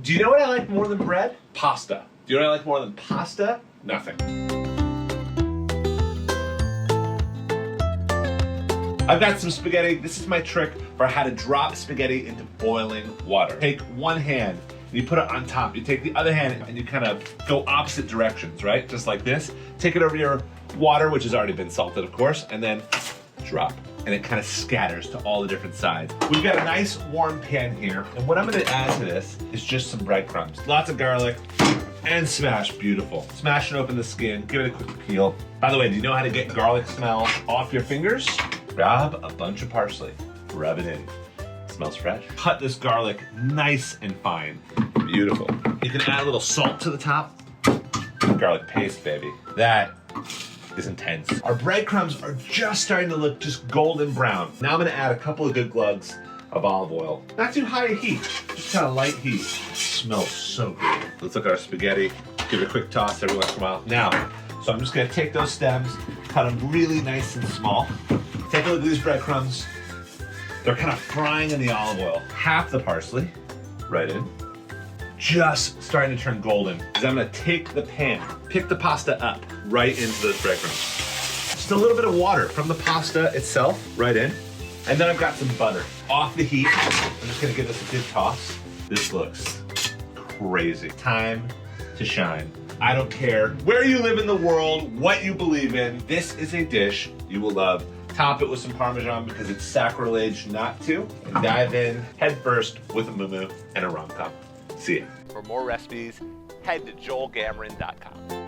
Do you know what I like more than bread? Pasta. Do you know what I like more than pasta? Nothing. I've got some spaghetti. This is my trick for how to drop spaghetti into boiling water. Take one hand and you put it on top. You take the other hand and you kind of go opposite directions, right? Just like this. Take it over your water, which has already been salted, of course, and then drop. And it kind of scatters to all the different sides. We've got a nice warm pan here, and what I'm gonna add to this is just some breadcrumbs. Lots of garlic, and smash, beautiful. Smash and open the skin, give it a quick peel. By the way, do you know how to get garlic smell off your fingers? Grab a bunch of parsley, rub it in. Smells fresh. Cut this garlic nice and fine. Beautiful. You can add a little salt to the top. Garlic paste, baby. That is intense. Our breadcrumbs are just starting to look just golden brown. Now I'm gonna add a couple of good glugs of olive oil. Not too high a heat, just kind of light heat. Smells so good. Let's look at our spaghetti. Give it a quick toss every once in a while. Now, so I'm just gonna take those stems, cut them really nice and small. Take a look at these breadcrumbs. They're kind of frying in the olive oil. Half the parsley, right in. Just starting to turn golden. Because I'm gonna take the pan, pick the pasta up right into those breadcrumbs. Just a little bit of water from the pasta itself, right in. And then I've got some butter. Off the heat, I'm just gonna give this a good toss. This looks crazy. Time to shine. I don't care where you live in the world, what you believe in, this is a dish you will love. Top it with some Parmesan because it's sacrilege not to. And dive in head first with a moo-moo and a rom-com. See ya. For more recipes, head to joelgamoran.com.